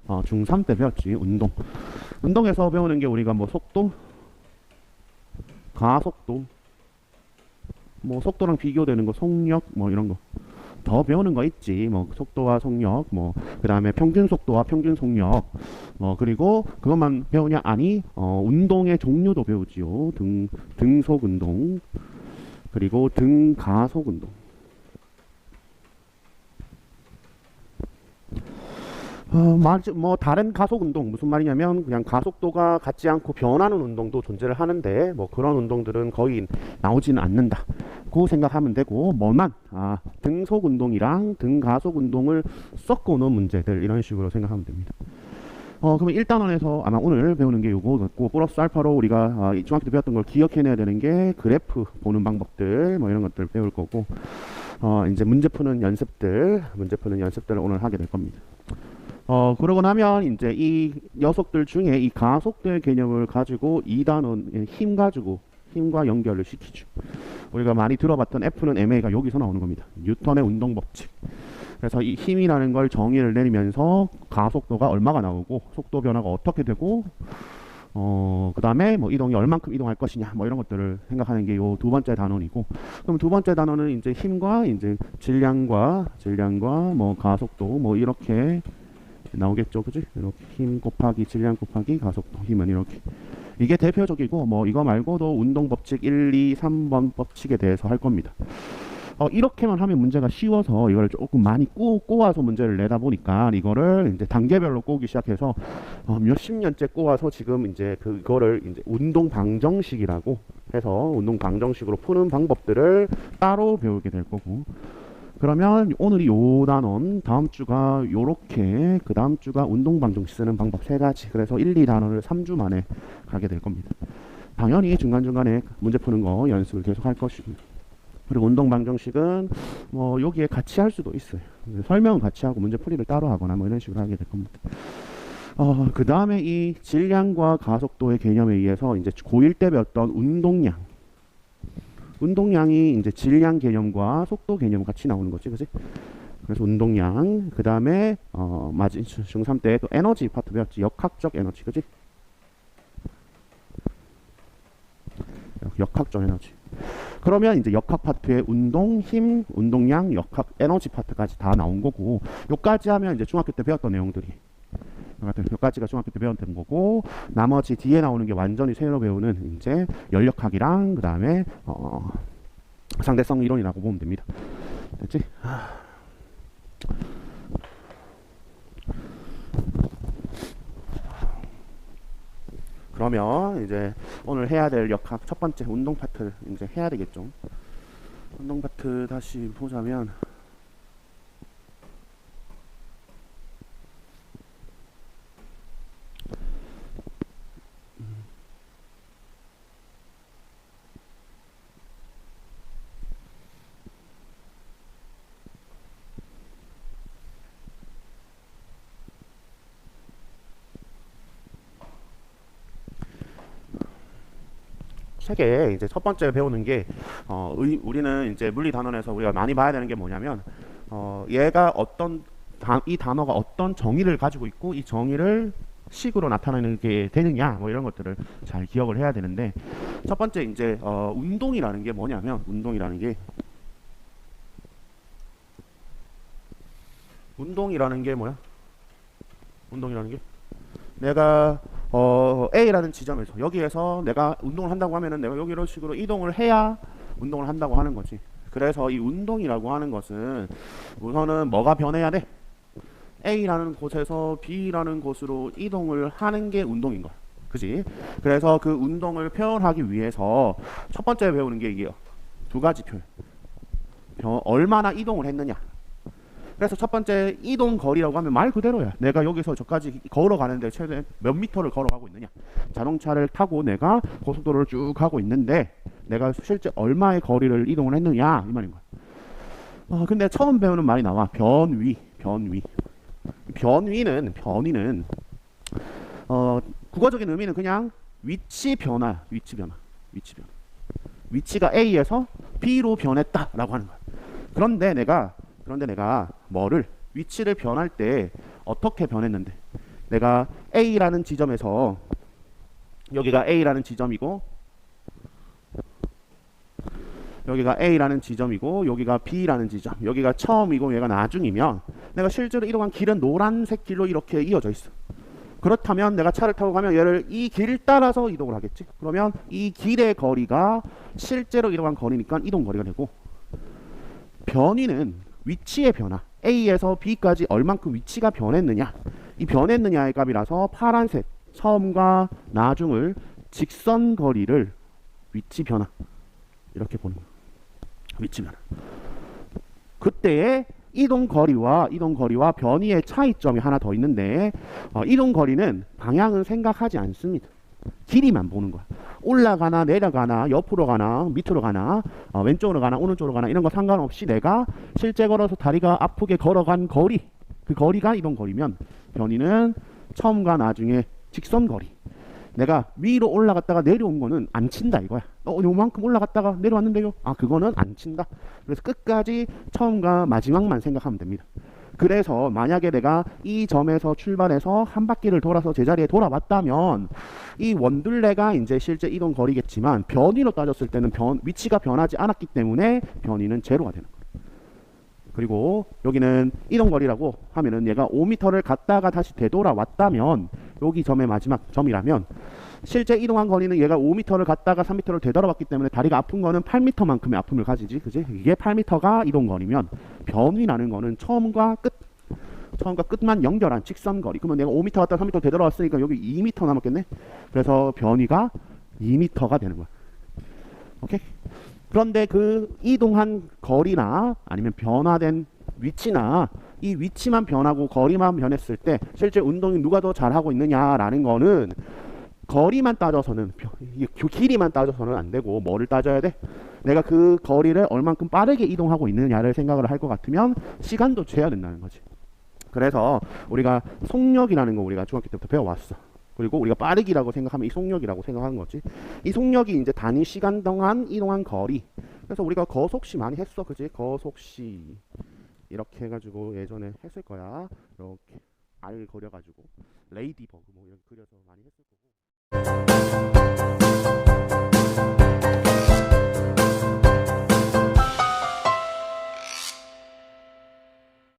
중3 때 배웠지. 운동에서 배우는 게 우리가 뭐 속도, 가속도, 뭐 속도랑 비교되는 거, 속력, 뭐 이런 거. 더 배우는 거 있지. 뭐 속도와 속력, 뭐 그다음에 평균 속도와 평균 속력. 그리고 그것만 배우냐? 아니, 운동의 종류도 배우지요. 등속 운동, 그리고 등가속 운동. 뭐 다른 가속 운동 무슨 말이냐면 그냥 가속도가 같지 않고 변하는 운동도 존재를 하는데 뭐 그런 운동들은 거의 나오지는 않는다고 생각하면 되고, 뭐만 등속 운동이랑 등가속 운동을 섞어 놓은 문제들 이런 식으로 생각하면 됩니다. 그러면 1단원에서 아마 오늘 배우는 게 요거 같고, 플러스 알파로 우리가 중학교 때 배웠던 걸 기억해내야 되는 게 그래프 보는 방법들 뭐 이런 것들 배울 거고, 이제 문제 푸는 연습들을 오늘 하게 될 겁니다. 그러고 나면 이제 이 녀석들 중에 이 가속도의 개념을 가지고 2단원 힘과 연결을 시키죠. 우리가 많이 들어봤던 F는 ma가 여기서 나오는 겁니다. 뉴턴의 운동 법칙. 그래서 이 힘이라는 걸 정의를 내리면서 가속도가 얼마가 나오고 속도 변화가 어떻게 되고, 그 다음에 뭐 이동이 얼만큼 이동할 것이냐 뭐 이런 것들을 생각하는 게 요 두 번째 단원이고, 그럼 두 번째 단원은 이제 힘과 이제 질량과 뭐 가속도 뭐 이렇게 나오겠죠. 그지? 이렇게 힘 곱하기 질량 곱하기 가속도, 힘은 이렇게. 이게 대표적이고, 뭐 이거 말고도 운동 법칙 1, 2, 3번 법칙에 대해서 할 겁니다. 이렇게만 하면 문제가 쉬워서 이거를 조금 많이 꼬아서 문제를 내다 보니까 이거를 이제 단계별로 꼬기 시작해서 몇십 년째 꼬아서 지금 이제 그거를 이제 운동 방정식이라고 해서 운동 방정식으로 푸는 방법들을 따로 배우게 될 거고, 그러면 오늘이 요 단원, 다음 주가 요렇게, 그 다음 주가 운동 방정식 쓰는 방법 3가지. 그래서 1, 2단원을 3주 만에 가게 될 겁니다. 당연히 중간중간에 문제 푸는 거 연습을 계속 할 것이고요. 그리고 운동 방정식은 뭐 여기에 같이 할 수도 있어요. 설명은 같이 하고 문제 풀이를 따로 하거나 뭐 이런 식으로 하게 될 겁니다. 그 다음에 이 질량과 가속도의 개념에 의해서 이제 고1 때 배웠던 운동량이 이제 질량 개념과 속도 개념 같이 나오는 거지, 그지? 그래서 운동량, 그 다음에 중3 때 또 에너지 파트 배웠지, 역학적 에너지, 그지? 역학적 에너지. 그러면 이제 역학 파트에 운동, 힘, 운동량, 역학, 에너지 파트까지 다 나온 거고, 요까지 하면 이제 중학교 때 배웠던 내용들이, 여기까지가 중학교 때 배웠던 거고, 나머지 뒤에 나오는 게 완전히 새로 배우는 이제 연력학이랑 그 다음에 상대성 이론이라고 보면 됩니다. 됐지? 그러면 이제 오늘 해야 될 역학 첫 번째 운동 파트 이제 해야 되겠죠. 운동 파트 다시 보자면, 책에 이제 첫 번째 배우는 게 우리는 이제 물리 단원에서 우리가 많이 봐야 되는 게 뭐냐면, 얘가 이 단어가 어떤 정의를 가지고 있고 이 정의를 식으로 나타내는 게 되느냐 뭐 이런 것들을 잘 기억을 해야 되는데, 첫 번째 이제 운동이라는 게 뭐냐면, 운동이라는 게 뭐야? 운동이라는 게 내가 A라는 지점에서 여기에서 내가 운동을 한다고 하면은 내가 여기 이런 식으로 이동을 해야 운동을 한다고 하는 거지. 그래서 이 운동이라고 하는 것은 우선은 뭐가 변해야 돼? A라는 곳에서 B라는 곳으로 이동을 하는 게 운동인 거야. 그지? 그래서 그 운동을 표현하기 위해서 첫 번째 배우는 게 이게요. 2가지 표현. 얼마나 이동을 했느냐. 그래서 첫 번째 이동 거리라고 하면 말 그대로야. 내가 여기서 저까지 걸어가는데 최대 몇 미터를 걸어가고 있느냐. 자동차를 타고 내가 고속도로를 쭉 가고 있는데 내가 실제 얼마의 거리를 이동을 했느냐 이 말인 거야. 근데 처음 배우는 말이 나와. 변위. 변위는 국어적인 의미는 그냥 위치 변화. 위치가 A에서 B로 변했다라고 하는 거야. 그런데 내가 위치를 변할 때 어떻게 변했는데, 내가 A라는 지점에서 여기가 A라는 지점이고 여기가 A라는 지점이고 여기가 B라는 지점, 여기가 처음이고 얘가 나중이면 내가 실제로 이동한 길은 노란색 길로 이렇게 이어져 있어. 그렇다면 내가 차를 타고 가면 얘를 이 길 따라서 이동을 하겠지. 그러면 이 길의 거리가 실제로 이동한 거리니까 이동 거리가 되고, 변위는 위치의 변화, A에서 B까지 얼만큼 위치가 변했느냐, 이 변했느냐의 값이라서 파란색 처음과 나중을 직선 거리를 위치 변화 이렇게 보는 거야. 위치 변화. 그때의 이동 거리와 변위의 차이점이 하나 더 있는데, 이동 거리는 방향은 생각하지 않습니다. 길이만 보는 거야. 올라가나 내려가나 옆으로 가나 밑으로 가나 왼쪽으로 가나 오른쪽으로 가나 이런 거 상관없이 내가 실제 걸어서 다리가 아프게 걸어간 거리, 그 거리가 이동 거리면 변위는 처음과 나중의 직선 거리. 내가 위로 올라갔다가 내려온 거는 안 친다 이거야. 요만큼 올라갔다가 내려왔는데요. 아, 그거는 안 친다. 그래서 끝까지 처음과 마지막만 생각하면 됩니다. 그래서 만약에 내가 이 점에서 출발해서 한 바퀴를 돌아서 제자리에 돌아왔다면 이 원둘레가 이제 실제 이동 거리겠지만 변위로 따졌을 때는 위치가 변하지 않았기 때문에 변위는 제로가 되는 거예요. 그리고 여기는 이동거리라고 하면은 얘가 5m를 갔다가 다시 되돌아왔다면 여기 점의 마지막 점이라면 실제 이동한 거리는 얘가 5m를 갔다가 3m를 되돌아왔기 때문에 다리가 아픈 거는 8m만큼의 아픔을 가지지, 그지? 이게 8m가 이동거리면 변위라는 거는 처음과 끝만 연결한 직선거리. 그러면 내가 5m 갔다가 3m 되돌아왔으니까 여기 2m 남았겠네. 그래서 변위가 2m가 되는 거야. 오케이? 그런데 그 이동한 거리나 아니면 변화된 위치나 이 위치만 변하고 거리만 변했을 때 실제 운동이 누가 더 잘하고 있느냐라는 거는 거리만 따져서는, 길이만 따져서는 안 되고 뭐를 따져야 돼? 내가 그 거리를 얼만큼 빠르게 이동하고 있느냐를 생각을 할 것 같으면 시간도 재야 된다는 거지. 그래서 우리가 속력이라는 거 우리가 중학교 때부터 배워왔어. 그리고 우리가 빠르기라고 생각하면 이 속력이라고 생각하는 거지. 이 속력이 이제 단위 시간 동안 이동한 거리. 그래서 우리가 거속시 많이 했어, 그지? 거속시 이렇게 해가지고 예전에 했을 거야. 이렇게 R 그려가지고 레이디버그